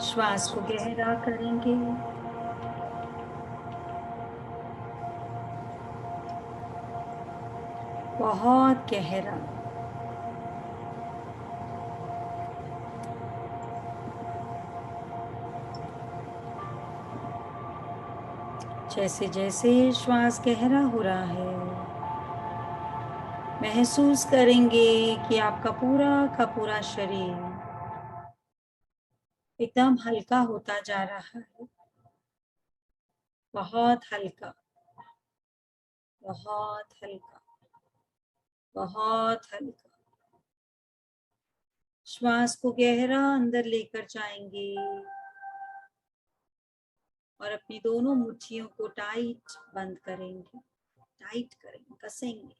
श्वास को गहरा करेंगे। बहुत गहरा। जैसे जैसे श्वास गहरा हो रहा है, महसूस करेंगे कि आपका पूरा का पूरा शरीर एकदम हल्का होता जा रहा है। बहुत हल्का, बहुत हल्का, बहुत हल्का। श्वास को गहरा अंदर लेकर जाएंगे और अपनी दोनों मुट्ठियों को टाइट बंद करेंगे, टाइट करेंगे, कसेंगे।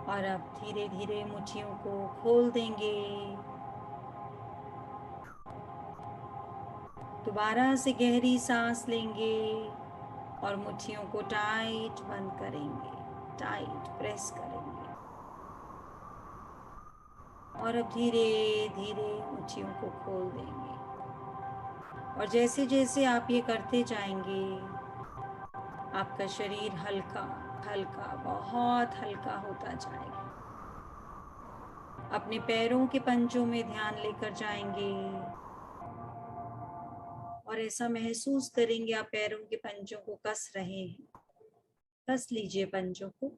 और अब धीरे धीरे मुट्ठियों को खोल देंगे। दोबारा से गहरी सांस लेंगे और मुट्ठियों को टाइट बंद करेंगे, टाइट प्रेस करेंगे। और अब धीरे धीरे मुट्ठियों को खोल देंगे। और जैसे जैसे आप ये करते जाएंगे, आपका शरीर हल्का हल्का, बहुत हल्का होता जाएगा। अपने पैरों के पंजों में ध्यान लेकर जाएंगे और ऐसा महसूस करेंगे आप पैरों के पंजों को कस रहे हैं। कस लीजिए, पंजों को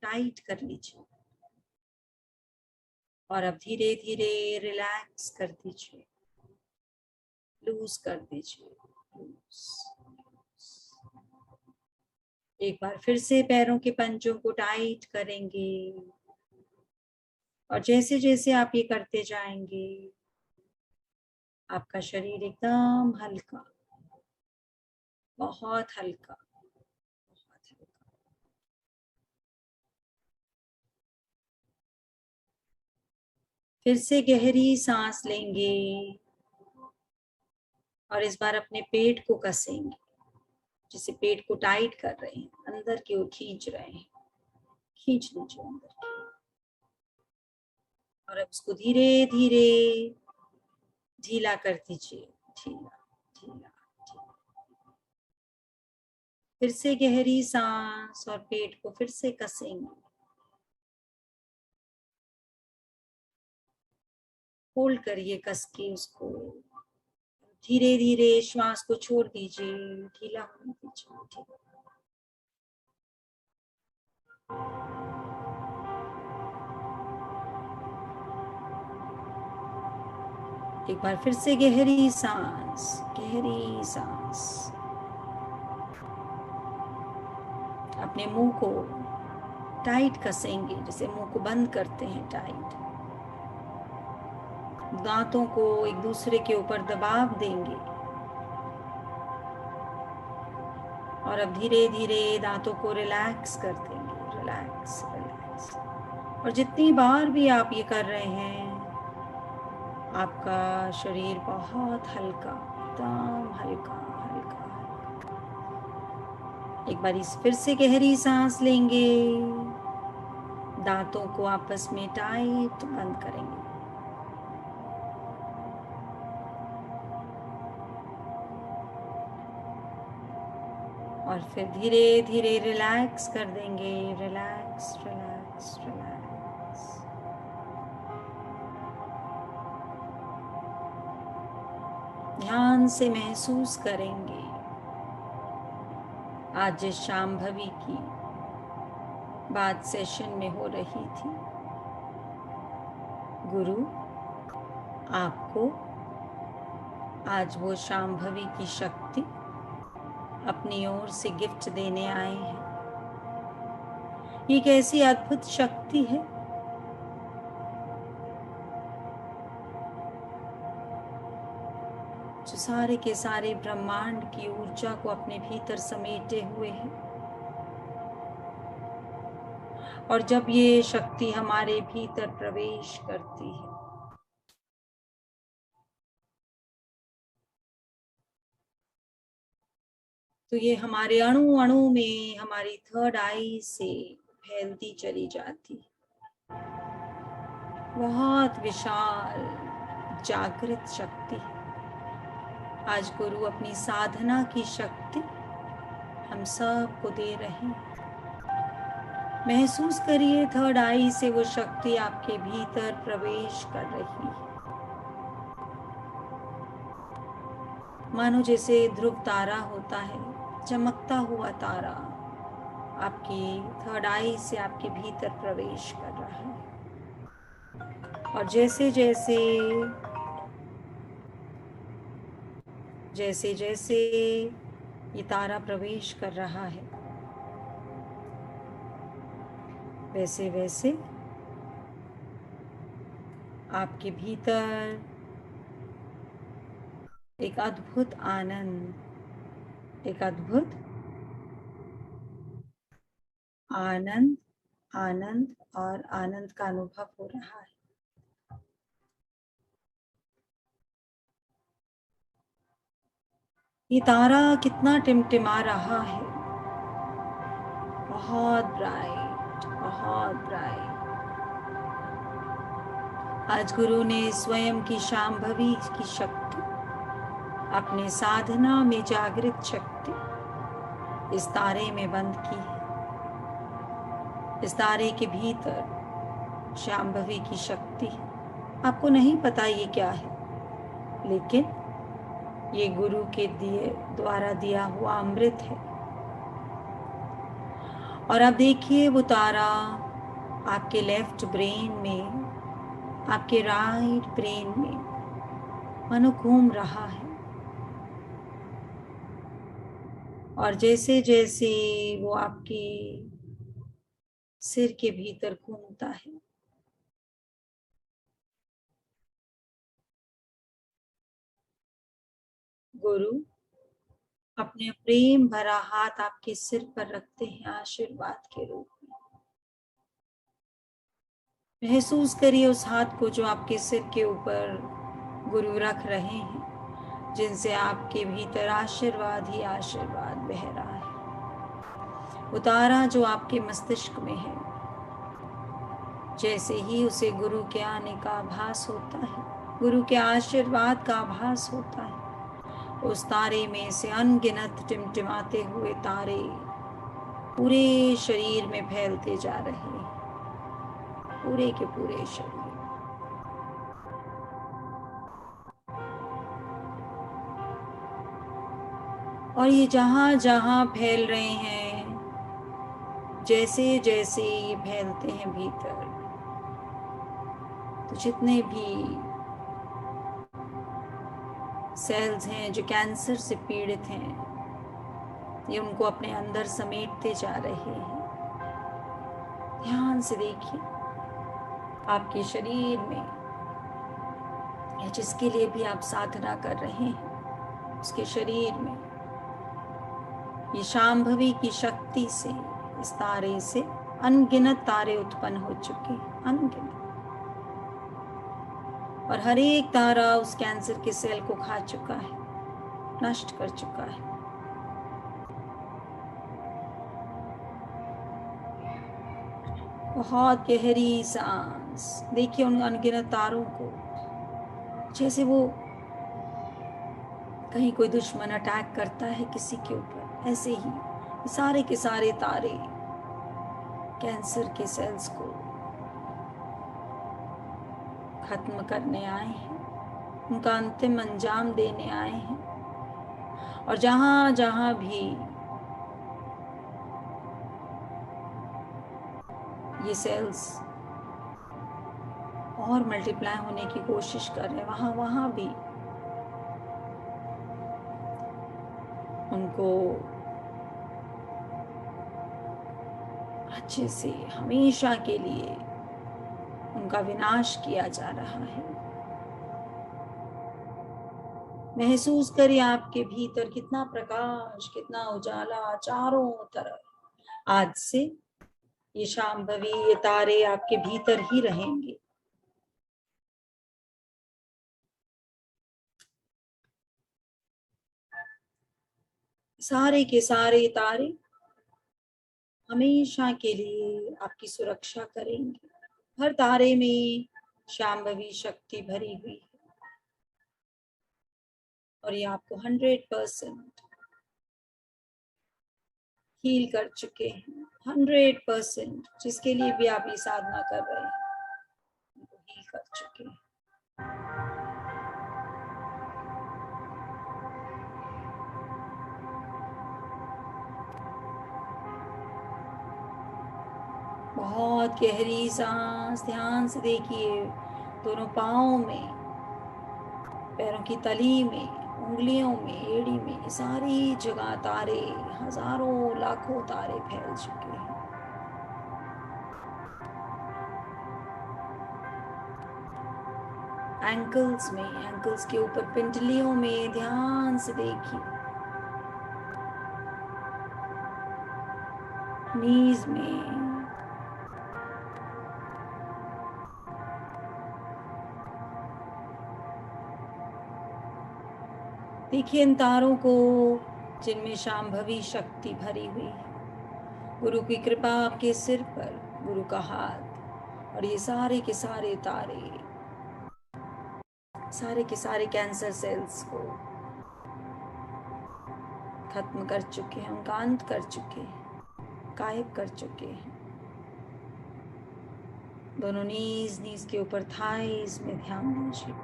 टाइट कर लीजिए और अब धीरे धीरे रिलैक्स कर दीजिए, लूज कर दीजिए, लूज। एक बार फिर से पैरों के पंजों को टाइट करेंगे और जैसे जैसे आप ये करते जाएंगे, आपका शरीर एकदम हल्का, बहुत हल्का, बहुत हल्का। फिर से गहरी सांस लेंगे और इस बार अपने पेट को कसेंगे, जिसे पेट को टाइट कर रहे हैं, अंदर की ओर खींच रहे हैं। खींच लीजिए अंदर की। और अब इसको धीरे धीरे ढीला कर दीजिए, ढीला ढीला ढीला। फिर से गहरी सांस और पेट को फिर से कसेंगे। होल्ड करिए कस के उसको। धीरे धीरे श्वास को छोड़ दीजिए, ढीला होने दीजिए, ढीला। एक बार फिर से गहरी सांस, गहरी सांस। अपने मुंह को टाइट कसेंगे, जैसे मुंह को बंद करते हैं टाइट। दांतों को एक दूसरे के ऊपर दबाव देंगे और अब धीरे धीरे दांतों को रिलैक्स कर देंगे, रिलैक्स रिलैक्स। और जितनी बार भी आप ये कर रहे हैं, आपका शरीर बहुत हल्का, एकदम हल्का हल्का हल्का। एक बार फिर से गहरी सांस लेंगे, दांतों को आपस में टाइट बंद करेंगे और फिर धीरे धीरे रिलैक्स कर देंगे, रिलैक्स रिलैक्स रिलैक्स। ध्यान से महसूस करेंगे आज जिस शांभवी की बात सेशन में हो रही थी, गुरु आपको आज वो शांभवी की शक्ति अपनी ओर से गिफ्ट देने आए हैं। ये एक ऐसी अद्भुत शक्ति है जो सारे के सारे ब्रह्मांड की ऊर्जा को अपने भीतर समेटे हुए है। और जब ये शक्ति हमारे भीतर प्रवेश करती है, तो ये हमारे अणु अणु में, हमारी थर्ड आई से फैलती चली जाती है। बहुत विशाल जागृत शक्ति है। आज गुरु अपनी साधना की शक्ति हम सब को दे रहे हैं। महसूस करिए थर्ड आई से वो शक्ति आपके भीतर प्रवेश कर रही है। मानो जैसे ध्रुव तारा होता है, चमकता हुआ तारा आपकी थर्ड आई से आपके भीतर प्रवेश कर रहा है। और जैसे जैसे ये तारा प्रवेश कर रहा है, वैसे वैसे आपके भीतर एक अद्भुत आनंद, एक अद्भुत आनंद, आनंद और आनंद का अनुभव हो रहा है। ये तारा कितना टिमटिमा रहा है, बहुत ब्राइट, बहुत ब्राइट। आज गुरु ने स्वयं की शांभवी की शक्ति, अपने साधना में जागृत शक्ति इस तारे में बंद की है। इस तारे के भीतर शांभवी की शक्ति है। आपको नहीं पता ये क्या है, लेकिन ये गुरु के द्वारा दिया हुआ अमृत है। और अब देखिए वो तारा आपके लेफ्ट ब्रेन में, आपके राइट ब्रेन में मानो घूम रहा है। और जैसे जैसे वो आपके सिर के भीतर घूमता है, गुरु अपने प्रेम भरा हाथ आपके सिर पर रखते हैं आशीर्वाद के रूप में। महसूस करिए उस हाथ को जो आपके सिर के ऊपर गुरु रख रहे हैं, जिनसे आपके भीतर आशीर्वाद ही आशीर्वाद बह रहा है। वो तारा जो आपके मस्तिष्क में है, जैसे ही उसे गुरु के आने का आभास होता है, गुरु के आशीर्वाद का आभास होता है, उस तारे में से अनगिनत टिमटिमाते हुए तारे पूरे शरीर में फैलते जा रहे हैं, पूरे के पूरे शरीर। और ये जहां जहां फैल रहे हैं, जैसे जैसे ये फैलते हैं भीतर, तो जितने भी सेल्स हैं जो कैंसर से पीड़ित हैं, ये उनको अपने अंदर समेटते जा रहे हैं। ध्यान से देखिए आपके शरीर में, या जिसके लिए भी आप साधना कर रहे हैं, उसके शरीर में ये शांभवी की शक्ति से, इस तारे से अनगिनत तारे उत्पन्न हो चुके हैं, अनगिनत। और हर एक तारा उस कैंसर के सेल को खा चुका है, नष्ट कर चुका है। बहुत गहरी सांस, देखिए उन अनगिनत तारों को, जैसे वो कहीं कोई दुश्मन अटैक करता है किसी के ऊपर, ऐसे ही सारे के सारे तारे कैंसर के सेल्स को खत्म करने आए हैं, उनका अंतिम अंजाम देने आए हैं। और जहां जहां भी ये सेल्स और मल्टीप्लाई होने की कोशिश कर रहे हैं, वहां वहां भी उनको अच्छे से हमेशा के लिए उनका विनाश किया जा रहा है। महसूस करिए आपके भीतर कितना प्रकाश, कितना उजाला चारों तरफ। आज से ये शांभवी, ये तारे आपके भीतर ही रहेंगे। सारे के सारे तारे हमेशा के लिए आपकी सुरक्षा करेंगे। हर तारे में शांभवी शक्ति भरी हुई है और ये आपको 100% हील कर चुके हैं। 100% जिसके लिए भी आप ये साधना कर रहे हैं उनको हील कर चुके हैं। बहुत गहरी सांस ध्यान से देखिए। दोनों पाँव में, पैरों की तली में, उंगलियों में, एड़ी में, सारी जगह तारे, हजारों लाखों तारे फैल चुके हैं। एंकल्स में, एंकल्स के ऊपर पिंडलियों में ध्यान से देखिए। नीज में, देखिए इन तारों को जिनमें शांभवी शक्ति भरी हुई है। गुरु की कृपा आपके सिर पर, गुरु का हाथ, और ये सारे के सारे तारे, सारे के सारे कैंसर सेल्स को खत्म कर चुके हैं, उनका अंत कर चुके हैं, गायब कर चुके हैं। दोनों नीज के ऊपर थाइस में ध्यान दीजिए।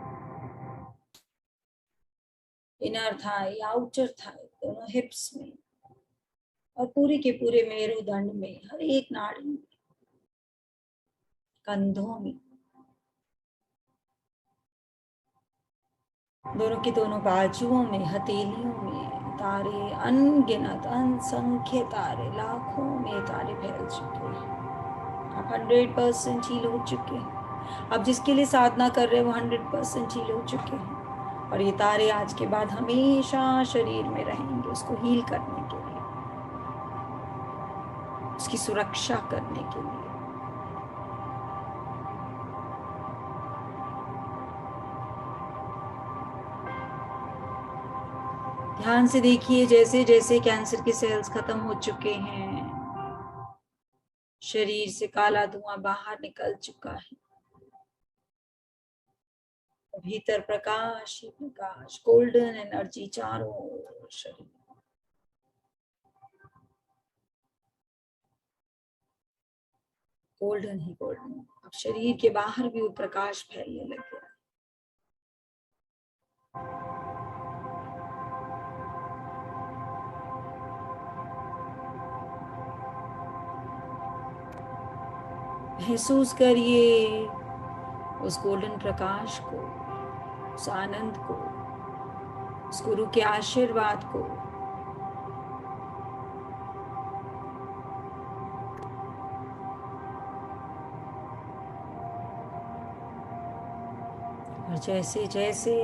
इनर थाई, आउटर थाई, दोनों हिप्स में और पूरे के पूरे मेरुदंड में, हर एक नाड़ी में, कंधों में, दोनों के दोनों बाजुओं में, हथेलियों में तारे, अनगिनत असंख्य तारे, लाखों में तारे फैल चुके हैं। आप 100% हील हो चुके हैं। आप जिसके लिए साधना कर रहे हैं वो 100% हील हो चुके हैं और ये तारे आज के बाद हमेशा शरीर में रहेंगे, उसको हील करने के लिए, उसकी सुरक्षा करने के लिए। ध्यान से देखिए, जैसे जैसे कैंसर के सेल्स खत्म हो चुके हैं, शरीर से काला धुआं बाहर निकल चुका है, भीतर प्रकाश ही प्रकाश, गोल्डन एनर्जी चारों ओर शरीर, गोल्डन ही गोल्डन। अब शरीर के बाहर भी वो प्रकाश फैलने लग गया। महसूस करिए उस गोल्डन प्रकाश को, उस आनंद को, उस गुरु के आशीर्वाद को। और जैसे जैसे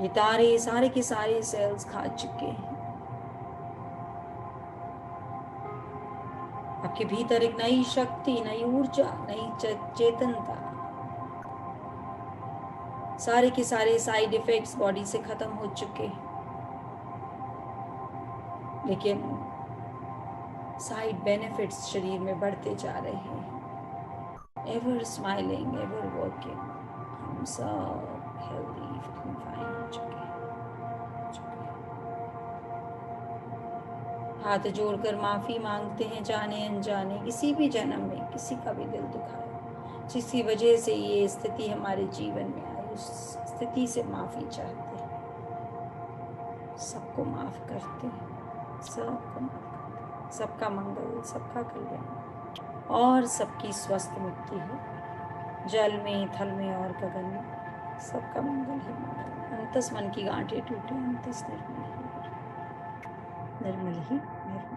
ये तारे सारे के सारे सेल्स खा चुके हैं, आपके भीतर एक नई शक्ति, नई ऊर्जा, नई चेतनता, सारे के सारे साइड इफेक्ट्स बॉडी से खत्म हो चुके हैं, लेकिन साइड बेनिफिट्स शरीर में बढ़ते जा रहे हैं। एवर स्माइलिंग, एवर वर्किंग, हम सब हेल्दी फिटिंग फाइन हो चुके हैं। हाथ जोड़कर माफी मांगते हैं, जाने अनजाने किसी भी जन्म में किसी का भी दिल दुखाया, जिसकी वजह से ये स्थिति हमारे जीवन में आई, उस स्थिति से माफी चाहते हैं। सबको माफ करते हैं, सबको माफ करते हैं। सबका मंगल, सबका कल्याण और सबकी स्वस्थ मुक्ति हो। जल में, थल में और गगन में सबका मंगल ही मंगल। अंतस मन की गांठें टूटे, अंतस निर्मल ही निर्मल ही निर्मल।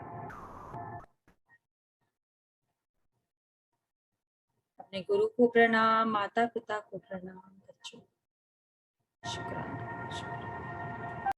अपने गुरु को प्रणाम, माता पिता को प्रणाम, बच्चों शुक्राना शुक्राना।